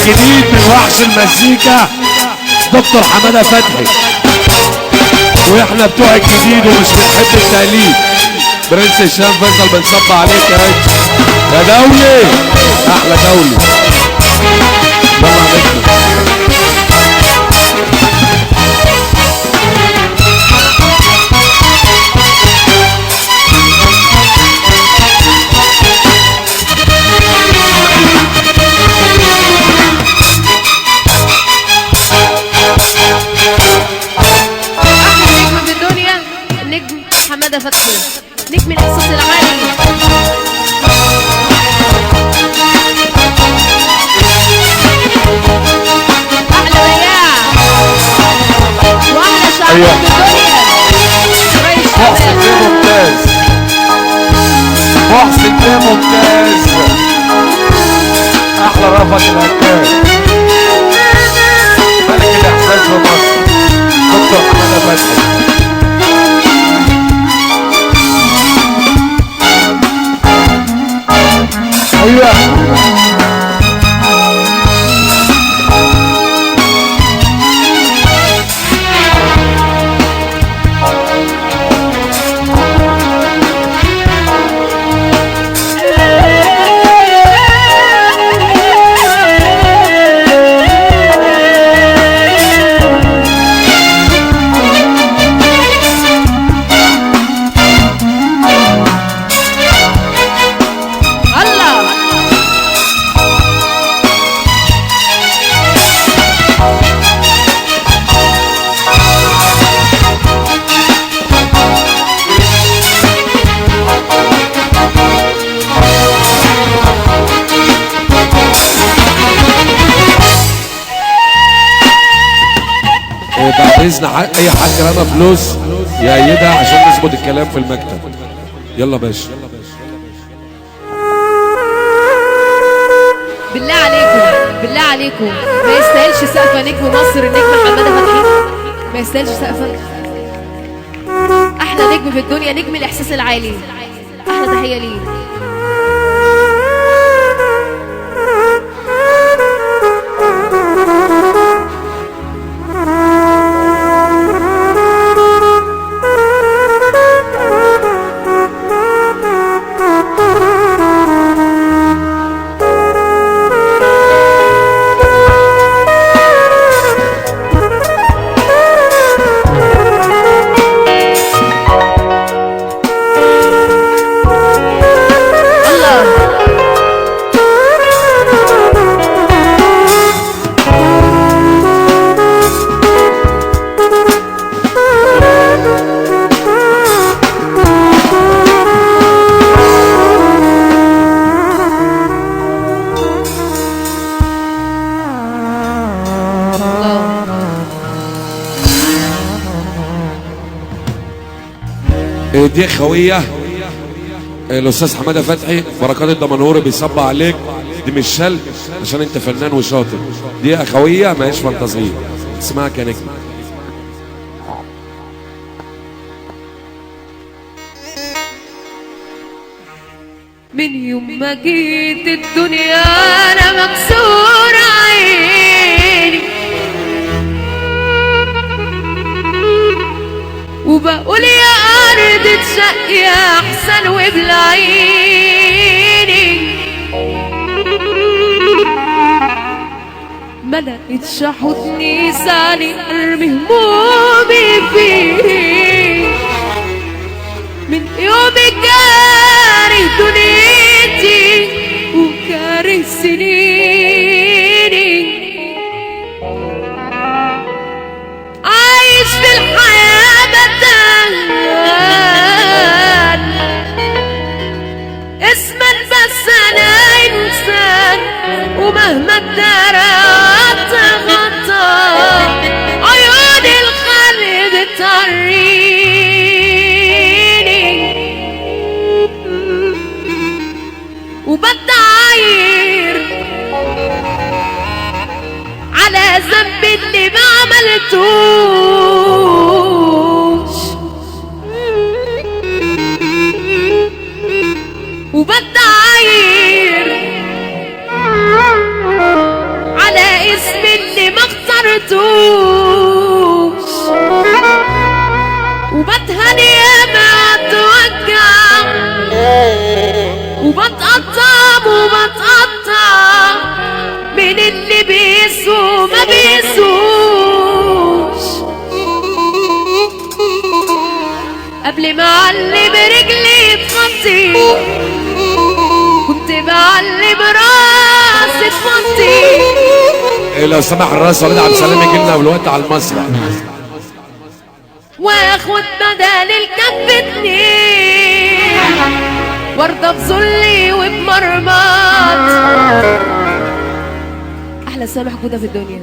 الجديد من وحش المزيكا دكتور حمادة فتحي، واحنا بتوع الجديد ومش بنحب التقليد. برنس هشام فيصل بنصب عليك يا دولي، احلى دولي. يلا عليكم. حمادة فتحي نجم الإحساس العالي. أحلى بياع وأحلى شعب في الدنيا. محسن بيه ممتاز، محسن بيه ممتاز، أحلى رفض الأركان، ملك الإحساس في مصر دكتور حمادة فتحي. ايوه بعد اذن اي حد رمى فلوس يأيدها عشان نظبط الكلام في المكتب. يلا باشا. بالله عليكم بالله عليكم، ما يستاهلش سقفه نجم مصر النجم حمادة فتحي، ما يستاهلش سقفه. احلى نجم في الدنيا، نجم الاحساس العالي، احلى تحيه ليه. دي خوية الأستاذ حمادة فتحي، بركات الدمنهوري بيصب عليك، دي مش شل عشان انت فنان وشاطر، دي أخوية ما هيش فانتازية، اسمها كنجم. من يوم ما جيت الدنيا أنا مكسور عيني، وبقول يا أرض تشقي أحسن وبالعيني، ما لقيتش حضني ساني أرمي همومي فيه، من يوم كاره دنيتي وكاره سنيني، عايش في الحياة بتان اسما بس أنا إنسان، ومهما اتدرت غطى عيون الخلق بتعريني. وبتقطع وبتقطع من اللي بيسوا ما بيسوش. قبل ما اعلم رجلي تخطي كنت بعلم راسي تفضي. إيه لو سمح الرئيس وليد عبد السلام يجي لنا بالوقت على المسرح واخد بدل الكف اتنين وارضى بذلي وبمرمط. احلى سامح جودة في الدنيا.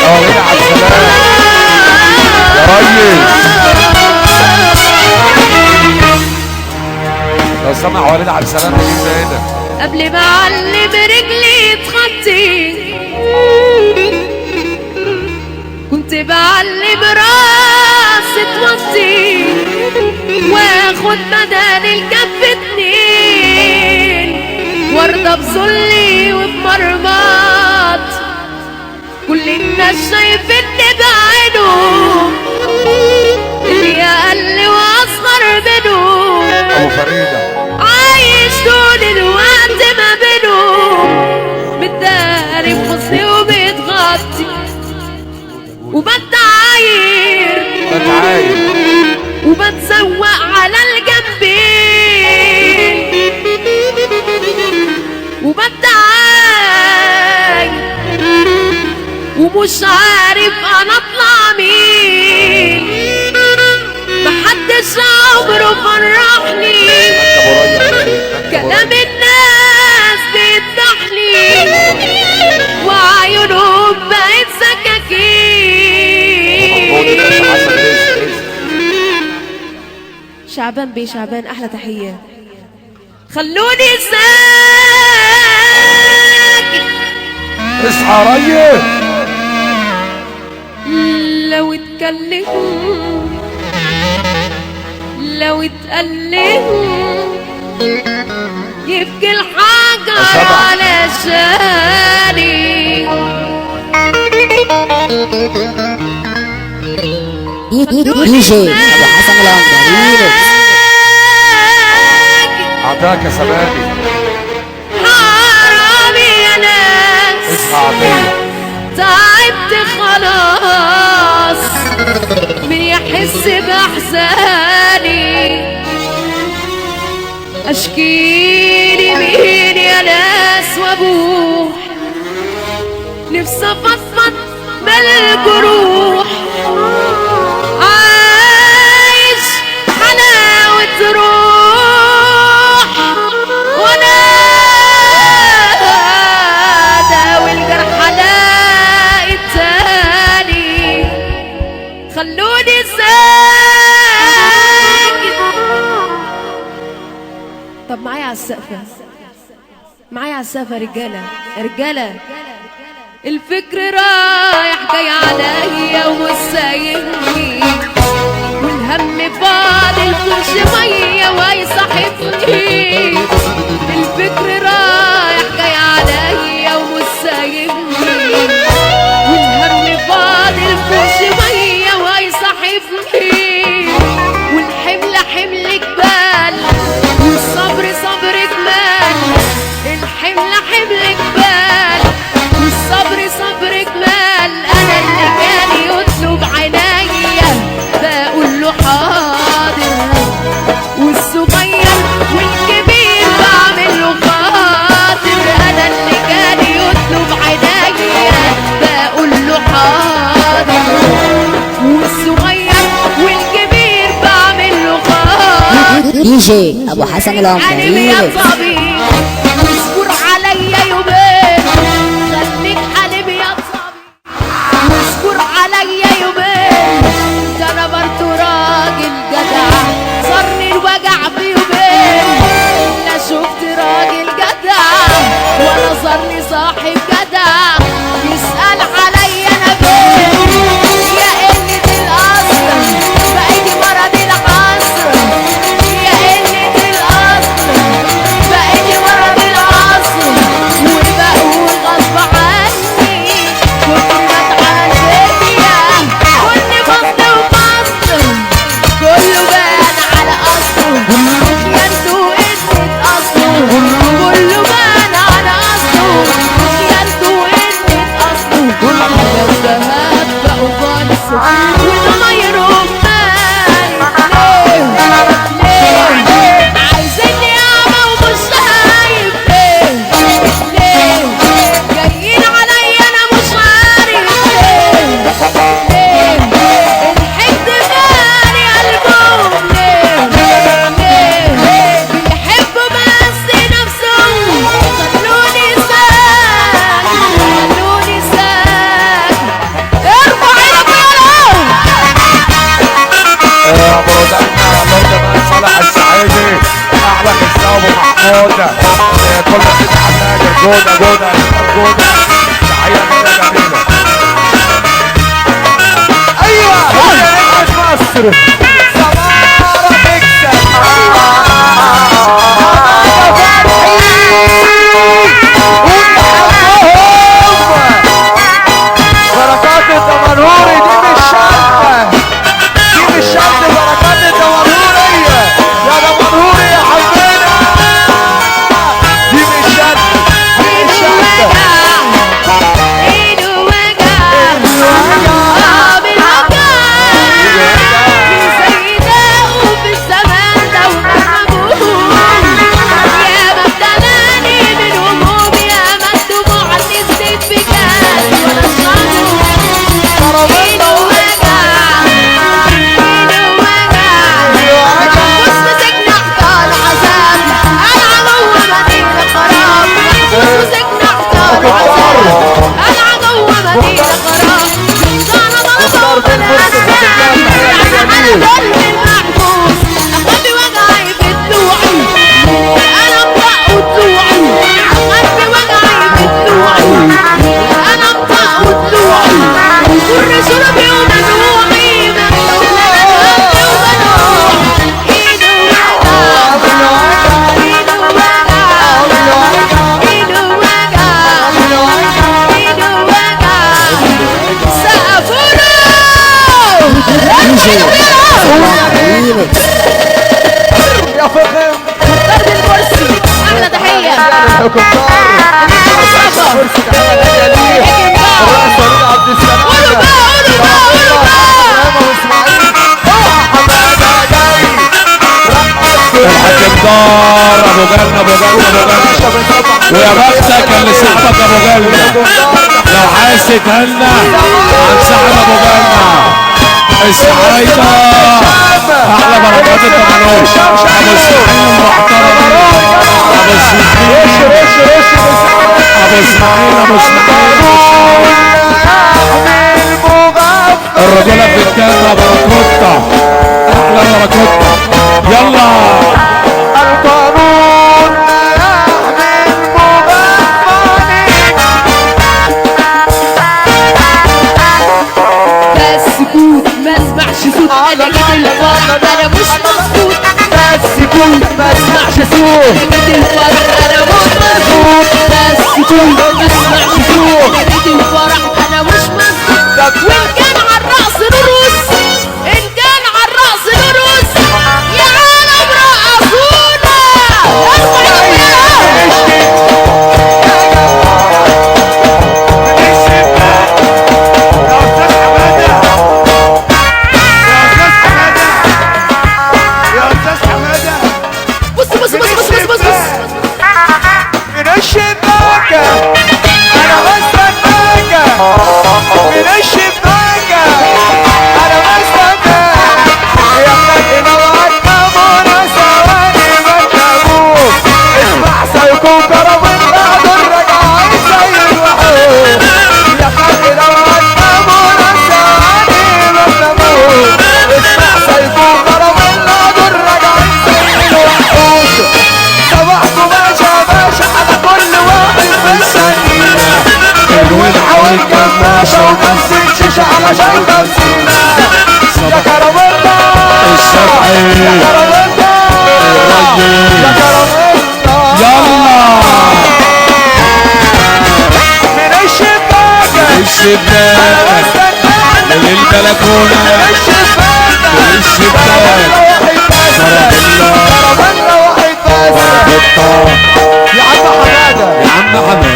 وليد عبد السلام يا ريس لو سمح وليد عبد السلام يجي لنا هنا. قبل ما اعلم رجلي تخطي كنت بعلم راسي توطي واخد بدل الكف اتنين وارضى بذلي وبمرمط. كل الناس شايفيني بعينهم اللي اقل واصغر منهم. ابو فريده عايش طول الوقت ما بينهم متداري بحزني وبيتغطي وبتعاير وبتسوق على الجنبين وبتعاير ومش عارف انا اطلع مين. محدش عمره فرحني كلام الناس بيفتحلي وعيونهم بقت سكاكين. شعبان بيه شعبان احلى تحيه. خلوني ساكت اصحى يا ريس. لو اتكلموا لو اتقلبوا يبكي الحجر على شاني. دي جي ابو حسن العنبري عطاك يا سمادي. حرامي يا ناس اصحى عطيه. تعبت خلاص من يحس بأحزاني. أشكيلي مين يا ناس وأبوح نفسي أفضفض بالجروح. عايش حلاوة روح وأنا داوي الجرح ألاقي التاني. خلوني ساكت. طب معايا على السقفة معايا على السقفة رجالة رجالة. الفكر رايح جاي عليا ومش سايبني والهم فاضل كل شوية ويصاحبني. الفكر رايح جاي عليا ومش سايبني والهم فاضل كل شوية ويصاحبني. والحمل حمل جبال والصبر صبر جمال. الحمل حمل جبال والصبر صبر جمال. انا اللي كان يطلب عينيا بقول له حاضر والصغير والكبير بعمل له خاطر. انا اللي كان يطلب عينيا بقول له حاضر والصغير والكبير بعمل له خاطر. دي جي ابو حسن العنبري. يا طبيب واصبر عليا يومين خليك حليم يا طبيب واصبر عليا يومين. ده انا برضه راجل جدع صارني الوجع في يومين. لا شفت راجل جدع ولا صارني صاحب جدع يسأل عليا انا فين. يا قلة الأصل بقيتي مرض العصر. يا قلة الأصل بقيتي مرض العصر. وبقول غصب عني كنت ما اتعلمت جودة جودة جودة تحية من جميلة. ايوه هي نجمة مصر سمارة تكسب. بركات الدمنهوري دي مش شرطة، دي مش شرط. بركات الدمنهوري يا دمنهوري يا حبيبنا، دي مش شرط، دي مش شرط. يا فخم فرد الكرسي احلى تحيه عبد السلام الحاج مدار ابو جنة ابو جنة ابو جنة، ويا بختك اللي صاحبك ابو جنة. لو عايز تتهنى عن صاحب ابو جنة السعايدة احلى بركات الدمنهور. ابو اسماعيل المحترم، ابو اسماعيل ابو اسماعيل ابو اسماعيل الرجولة في الجنة. باراكوتا احلى باراكوتا. يلا القانون يحمي المغفلين. سكوت ما اسمعش صوت انا جيت الفرح انا مش مظبوط. سكوت ما اسمعش صوت انا جيت الفرح انا مش مظبوط. سكوت ما اسمعش صوت انا جيت الفرح انا مش مظبوط. وان كان على الرأس نرقص، ان كان على الرأس نرقص، يا عالم رقصونا ارفع علشان خمسينا يا كرم الله الشرعي يا كرم الله يا كرم الله. يلا من الشباك من الشباك من البلكونة من الشباك من الشباك كرم الله واحد بس يا عم حمادة يا عم حمادة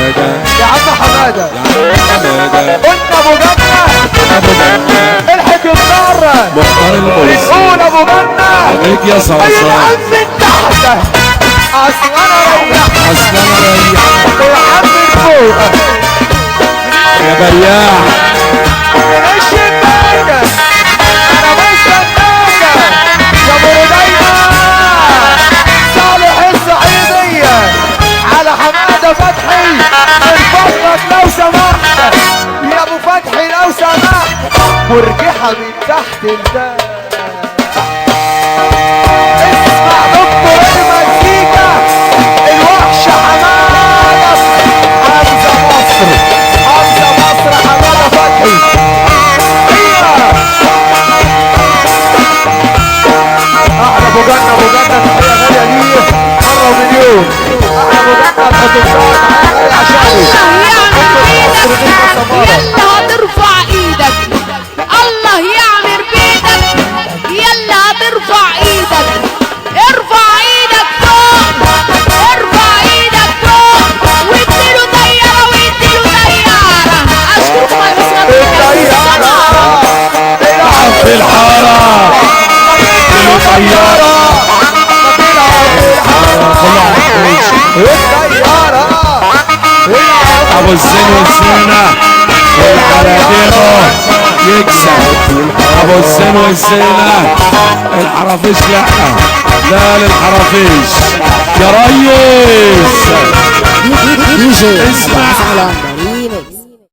يا عم حمادة يا عم حمادة قلت ابو جنة ابو جنة الحق النار مختار المرسي بنقول ابو جنة عليك يا اي صرصار العم من تحته اصل انا ريح اصل انا ريح والعم من فوق يا بياع من الشباك انا بستناك يا بردينا صالح الصعيدية على حمادة فتحي من فضلك لو سمحت يا ابو فتحي لو سمحت مرجحة من تحت الباب. اسمع دكتور المزيكا الوحش حمادة هتنفعك معايا عشاني يلا هترفع ايدك الله يعمر بيدك يلا هترفع ايدك ارفع ايدك فوق ارفع ايدك فوق واديله طيارة واديله طيارة اشكركم يا بسمة في الحارة اديله طيارة ابو الزين والزينة والحراديبو يكسب ابو الزين والزينة الحرافيش لا لا للحرافيش يا ريس دي جي اسمع. حسن العنبري